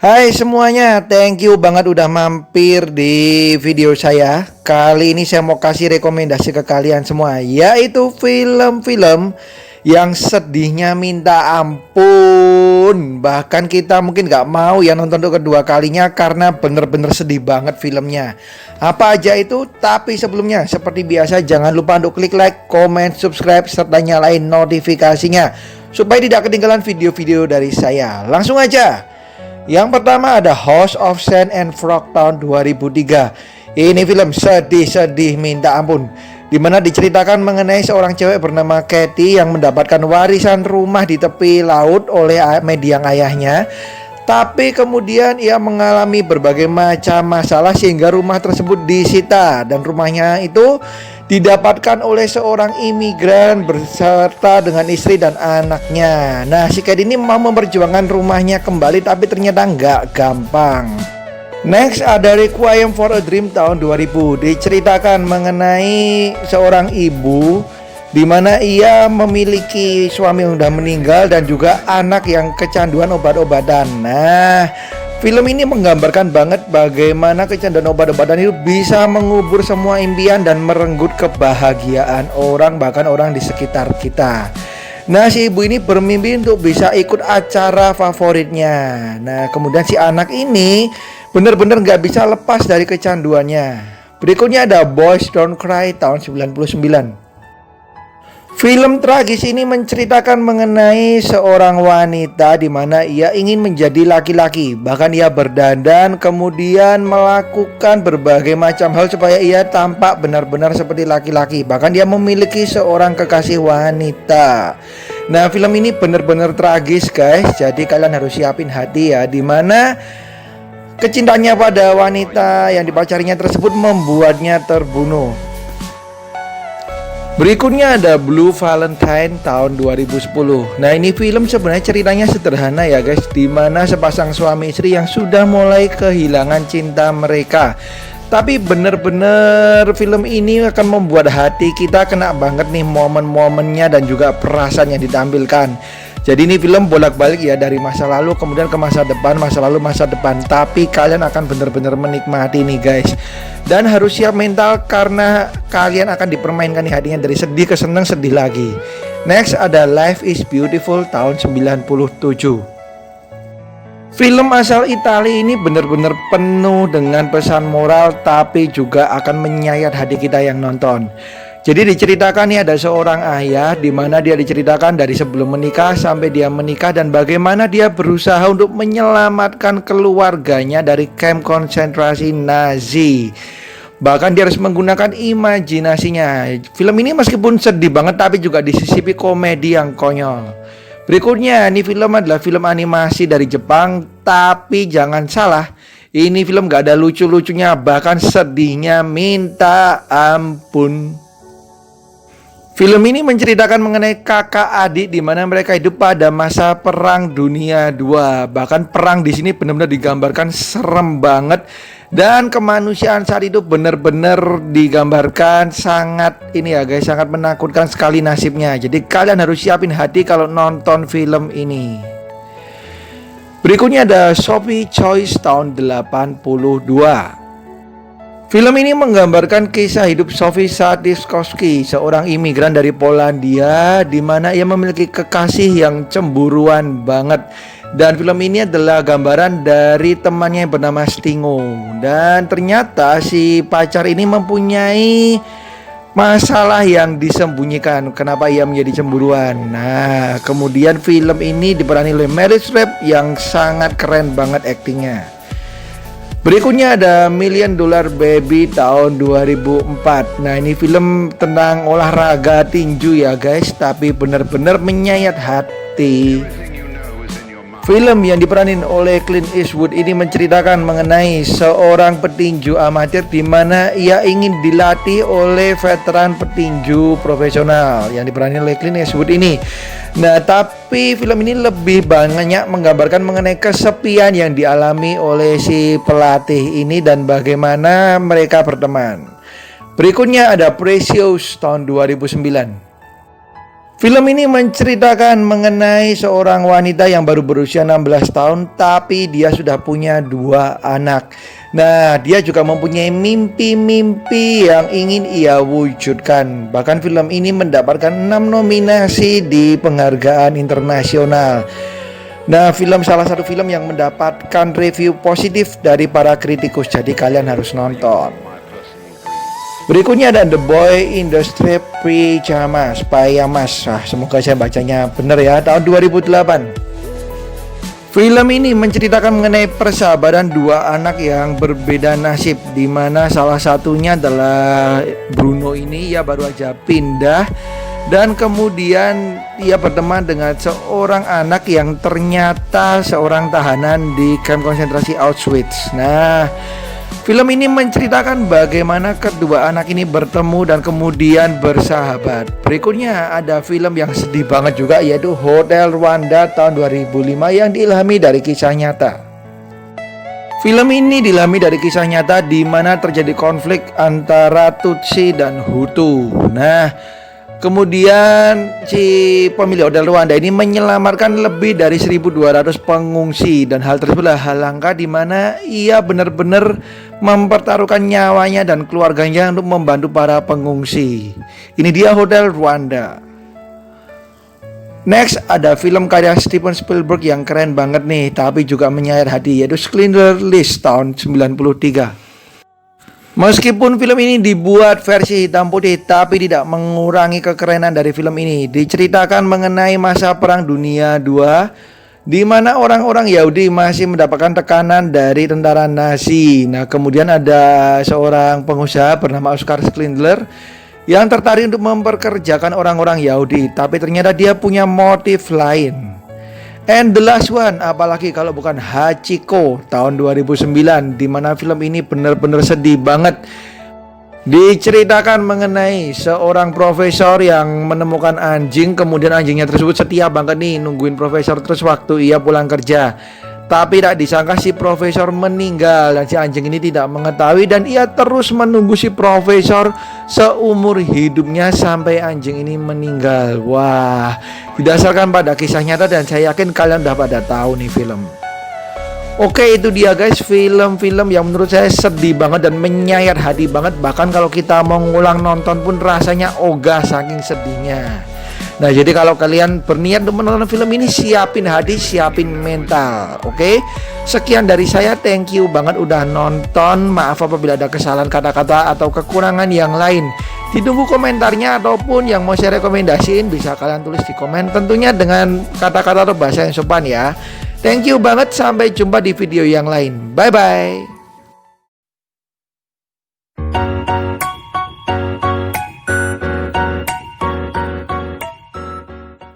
Hai semuanya, thank you banget udah mampir di video saya. Kali ini saya mau kasih rekomendasi ke kalian semua, yaitu film-film yang sedihnya minta ampun. Bahkan kita mungkin gak mau ya nonton untuk kedua kalinya karena bener-bener sedih banget filmnya. Apa aja itu? Tapi sebelumnya seperti biasa jangan lupa untuk klik like, comment, subscribe, serta nyalain notifikasinya supaya tidak ketinggalan video-video dari saya. Langsung aja. Yang pertama ada House of Sand and Frog tahun 2003. Ini film sedih-sedih minta ampun, dimana diceritakan mengenai seorang cewek bernama Katie yang mendapatkan warisan rumah di tepi laut oleh mendiang ayahnya. Tapi kemudian ia mengalami berbagai macam masalah sehingga rumah tersebut disita. Dan rumahnya itu didapatkan oleh seorang imigran berserta dengan istri dan anaknya. Nah, si Kate ini mau memperjuangkan rumahnya kembali, tapi ternyata nggak gampang. Next ada Requiem for a Dream tahun 2000. Diceritakan mengenai seorang ibu di mana ia memiliki suami yang sudah meninggal dan juga anak yang kecanduan obat-obatan. Nah, film ini menggambarkan banget bagaimana kecanduan obat-obatan itu bisa mengubur semua impian dan merenggut kebahagiaan orang, bahkan orang di sekitar kita. Nah, si ibu ini bermimpi untuk bisa ikut acara favoritnya. Nah, kemudian si anak ini benar-benar gak bisa lepas dari kecanduannya. Berikutnya ada Boys Don't Cry tahun 99. Film tragis ini menceritakan mengenai seorang wanita di mana ia ingin menjadi laki-laki. Bahkan ia berdandan kemudian melakukan berbagai macam hal supaya ia tampak benar-benar seperti laki-laki. Bahkan dia memiliki seorang kekasih wanita. Nah, film ini benar-benar tragis guys. Jadi kalian harus siapin hati ya, di mana kecintaannya pada wanita yang dipacarinya tersebut membuatnya terbunuh. Berikutnya ada Blue Valentine tahun 2010. Nah, ini film sebenarnya ceritanya sederhana ya guys, dimana sepasang suami istri yang sudah mulai kehilangan cinta mereka. Tapi bener-bener film ini akan membuat hati kita kena banget nih momen-momennya dan juga perasaan yang ditampilkan. Jadi ini film bolak-balik ya, dari masa lalu kemudian ke masa depan, masa lalu masa depan. Tapi kalian akan benar-benar menikmati nih guys. Dan harus siap mental karena kalian akan dipermainkan nih hatinya dari sedih ke senang, sedih lagi. Next ada Life is Beautiful tahun 97. Film asal Italia ini benar-benar penuh dengan pesan moral, tapi juga akan menyayat hati kita yang nonton. Jadi diceritakan nih ada seorang ayah di mana dia diceritakan dari sebelum menikah sampai dia menikah dan bagaimana dia berusaha untuk menyelamatkan keluarganya dari kamp konsentrasi Nazi. Bahkan dia harus menggunakan imajinasinya. Film ini meskipun sedih banget tapi juga disisipi komedi yang konyol. Berikutnya ini film adalah film animasi dari Jepang, tapi jangan salah, ini film gak ada lucu-lucunya, bahkan sedihnya minta ampun. Film ini menceritakan mengenai kakak adik di mana mereka hidup pada masa Perang Dunia II. Bahkan perang di sini benar-benar digambarkan serem banget dan kemanusiaan saat itu benar-benar digambarkan sangat ini ya guys, sangat menakutkan sekali nasibnya. Jadi kalian harus siapin hati kalau nonton film ini. Berikutnya ada Sophie Choice tahun 82. Film ini menggambarkan kisah hidup Sophie Sadiskowski, seorang imigran dari Polandia di mana ia memiliki kekasih yang cemburuan banget. Dan film ini adalah gambaran dari temannya yang bernama Stingo. Dan ternyata si pacar ini mempunyai masalah yang disembunyikan. Kenapa ia menjadi cemburuan? Nah, kemudian film ini diperani oleh Meryl Streep yang sangat keren banget aktingnya. Berikutnya ada Million Dollar Baby tahun 2004. Nah, ini film tentang olahraga tinju ya guys, tapi benar-benar menyayat hati. Film yang diperanin oleh Clint Eastwood ini menceritakan mengenai seorang petinju amatir di mana ia ingin dilatih oleh veteran petinju profesional yang diperanin oleh Clint Eastwood ini. Nah, tapi film ini lebih banyak menggambarkan mengenai kesepian yang dialami oleh si pelatih ini dan bagaimana mereka berteman. Berikutnya ada Precious tahun 2009. Film ini menceritakan mengenai seorang wanita yang baru berusia 16 tahun tapi dia sudah punya 2 anak. Nah, dia juga mempunyai mimpi-mimpi yang ingin ia wujudkan. Bahkan film ini mendapatkan 6 nominasi di penghargaan internasional. Nah, salah satu film yang mendapatkan review positif dari para kritikus. Jadi kalian harus nonton. Berikutnya ada The Boy in the Striped Pyjamas, semoga saya bacanya benar ya, tahun 2008. Film ini menceritakan mengenai persahabatan 2 anak yang berbeda nasib, di mana salah satunya adalah Bruno ini, ia baru aja pindah dan kemudian ia berteman dengan seorang anak yang ternyata seorang tahanan di kamp konsentrasi Auschwitz. Nah, film ini menceritakan bagaimana kedua anak ini bertemu dan kemudian bersahabat. Berikutnya ada film yang sedih banget juga, yaitu Hotel Rwanda tahun 2005 yang diilhami dari kisah nyata. Film ini diilhami dari kisah nyata di mana terjadi konflik antara Tutsi dan Hutu. Nah, kemudian si pemilik Hotel Rwanda ini menyelamatkan lebih dari 1.200 pengungsi, dan hal tersebutlah hal langka di mana ia benar-benar mempertaruhkan nyawanya dan keluarganya untuk membantu para pengungsi. Ini dia Hotel Rwanda. Next ada film karya Steven Spielberg yang keren banget nih, tapi juga menyayat hati, yaitu Schindler's List tahun 93. Meskipun film ini dibuat versi hitam putih, tapi tidak mengurangi kekerenan dari film ini. Diceritakan mengenai masa Perang Dunia II, di mana orang-orang Yahudi masih mendapatkan tekanan dari tentara Nazi. Nah, kemudian ada seorang pengusaha bernama Oskar Schindler yang tertarik untuk memperkerjakan orang-orang Yahudi, tapi ternyata dia punya motif lain. And the last one, apalagi kalau bukan Hachiko tahun 2009, di mana film ini benar-benar sedih banget. Diceritakan mengenai seorang profesor yang menemukan anjing, kemudian anjingnya tersebut setia banget nih nungguin profesor terus waktu ia pulang kerja. Tapi tak disangka si profesor meninggal dan si anjing ini tidak mengetahui, dan ia terus menunggu si profesor seumur hidupnya sampai anjing ini meninggal. Wah, didasarkan pada kisah nyata dan saya yakin kalian udah pada tahu nih film. Oke, itu dia guys, film-film yang menurut saya sedih banget dan menyayat hati banget. Bahkan kalau kita mau ngulang nonton pun rasanya ogah saking sedihnya. Nah, jadi kalau kalian berniat untuk menonton film ini, siapin hati, siapin mental. Oke? Sekian dari saya, thank you banget udah nonton. Maaf apabila ada kesalahan kata-kata atau kekurangan yang lain. Ditunggu komentarnya, ataupun yang mau saya rekomendasiin bisa kalian tulis di komen, tentunya dengan kata-kata atau bahasa yang sopan ya. Thank you banget, sampai jumpa di video yang lain. Bye bye.